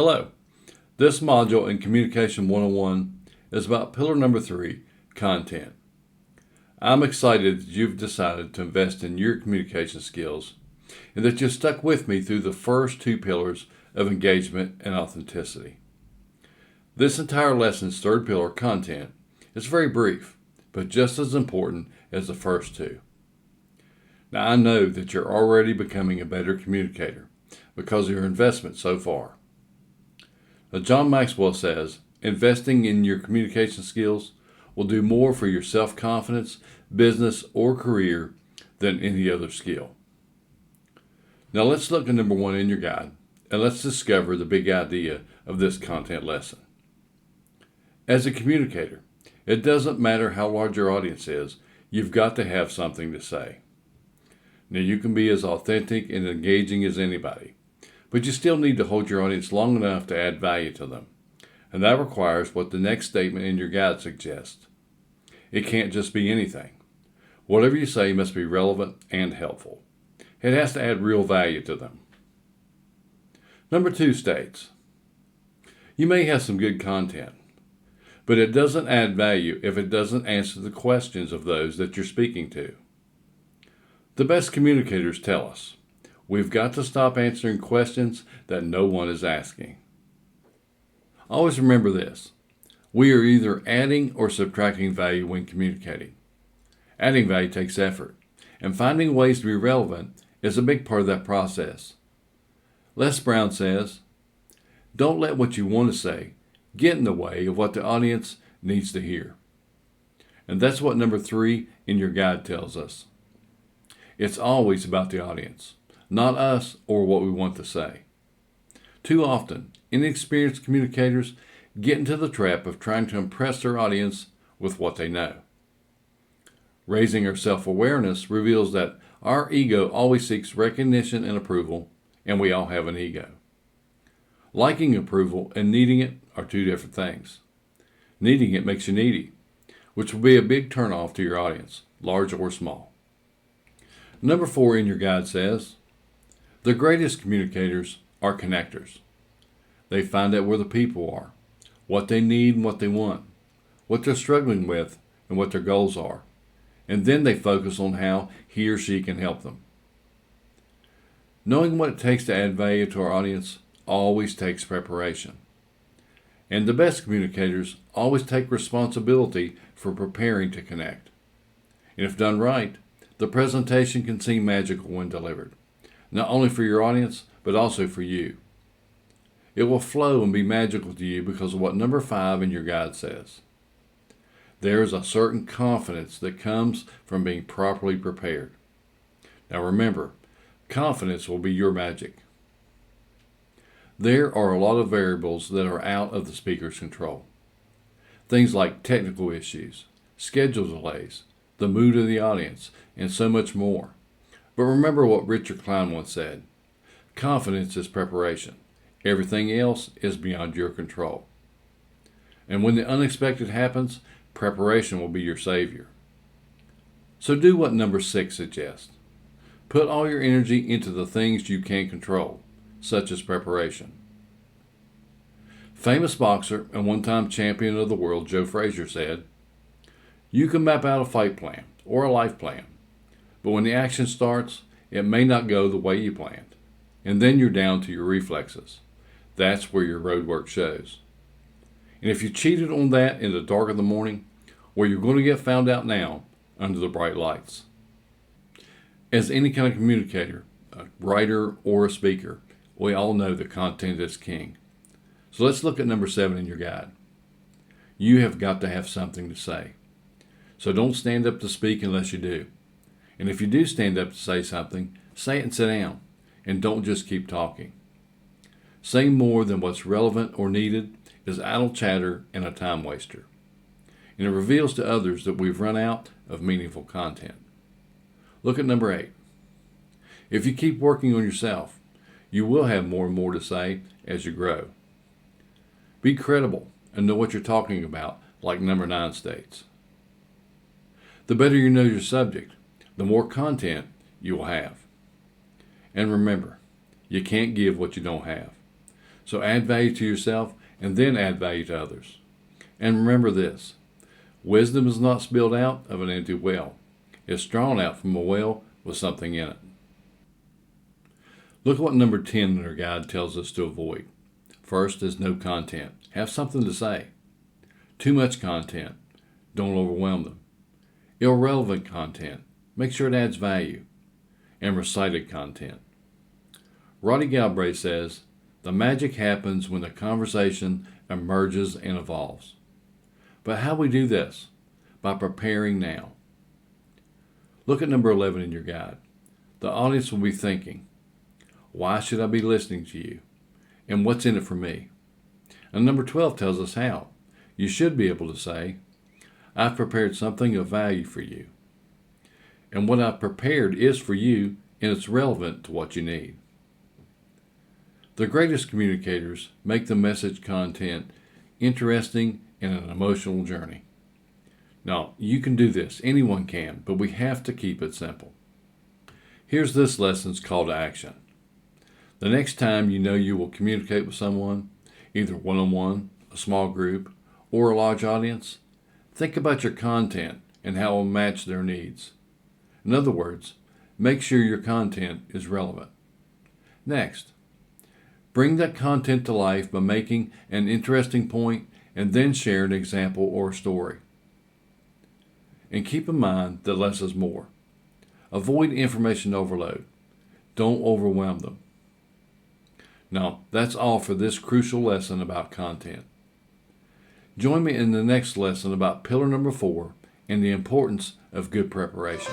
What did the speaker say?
Hello. This module in Communication 101 is about pillar number 3, content. I'm excited that you've decided to invest in your communication skills and that you've stuck with me through the first 2 pillars of engagement and authenticity. This entire lesson's third pillar, content, is very brief, but just as important as the first 2. Now, I know that you're already becoming a better communicator because of your investment so far. Now, John Maxwell says, investing in your communication skills will do more for your self-confidence, business, or career than any other skill. Now let's look at number 1 in your guide, and let's discover the big idea of this content lesson. As a communicator, it doesn't matter how large your audience is, you've got to have something to say. Now you can be as authentic and engaging as anybody, but you still need to hold your audience long enough to add value to them. And that requires what the next statement in your guide suggests. It can't just be anything. Whatever you say must be relevant and helpful. It has to add real value to them. Number 2 states, you may have some good content, but it doesn't add value if it doesn't answer the questions of those that you're speaking to. The best communicators tell us, we've got to stop answering questions that no one is asking. Always remember this. We are either adding or subtracting value when communicating. Adding value takes effort, and finding ways to be relevant is a big part of that process. Les Brown says, don't let what you want to say get in the way of what the audience needs to hear. And that's what number 3 in your guide tells us. It's always about the audience, not us or what we want to say. Too often, inexperienced communicators get into the trap of trying to impress their audience with what they know. Raising our self-awareness reveals that our ego always seeks recognition and approval, and we all have an ego. Liking approval and needing it are 2 different things. Needing it makes you needy, which will be a big turnoff to your audience, large or small. Number 4 in your guide says, the greatest communicators are connectors. They find out where the people are, what they need and what they want, what they're struggling with and what their goals are, and then they focus on how he or she can help them. Knowing what it takes to add value to our audience always takes preparation. And the best communicators always take responsibility for preparing to connect. And if done right, the presentation can seem magical when delivered, not only for your audience, but also for you. It will flow and be magical to you because of what number 5 in your guide says. There is a certain confidence that comes from being properly prepared. Now remember, confidence will be your magic. There are a lot of variables that are out of the speaker's control. Things like technical issues, schedule delays, the mood of the audience, and so much more. But remember what Richard Klein once said, confidence is preparation. Everything else is beyond your control. And when the unexpected happens, preparation will be your savior. So do what number 6 suggests. Put all your energy into the things you can control, such as preparation. Famous boxer and one-time champion of the world, Joe Frazier, said, you can map out a fight plan or a life plan, but when the action starts, it may not go the way you planned, and then you're down to your reflexes. That's where your road work shows. And if you cheated on that in the dark of the morning, well, you're going to get found out now under the bright lights. As any kind of communicator, a writer or a speaker, we all know that content is king. So let's look at number 7 in your guide. You have got to have something to say. So don't stand up to speak unless you do. And if you do stand up to say something, say it and sit down. And don't just keep talking. Saying more than what's relevant or needed is idle chatter and a time waster. And it reveals to others that we've run out of meaningful content. Look at number 8. If you keep working on yourself, you will have more and more to say as you grow. Be credible and know what you're talking about, like number 9 states. The better you know your subject, the more content you will have. And remember, you can't give what you don't have. So add value to yourself and then add value to others. And remember this: wisdom is not spilled out of an empty well. It's drawn out from a well with something in it. Look at what number 10 in our guide tells us to avoid. First is no content. Have something to say. Too much content. Don't overwhelm them. Irrelevant content. Make sure it adds value. And recited content. Roddy Galbraith says, the magic happens when the conversation emerges and evolves. But how we do this? By preparing now. Look at number 11 in your guide. The audience will be thinking, why should I be listening to you? And what's in it for me? And number 12 tells us how. You should be able to say, I've prepared something of value for you. And what I've prepared is for you, and it's relevant to what you need. The greatest communicators make the message content interesting and an emotional journey. Now, you can do this. Anyone can, but we have to keep it simple. Here's this lesson's call to action. The next time you know you will communicate with someone, either one-on-one, a small group, or a large audience, think about your content and how it will match their needs. In other words, make sure your content is relevant. Next, bring that content to life by making an interesting point and then share an example or story. And keep in mind that less is more. Avoid information overload. Don't overwhelm them. Now, that's all for this crucial lesson about content. Join me in the next lesson about pillar number 4 and the importance of good preparation.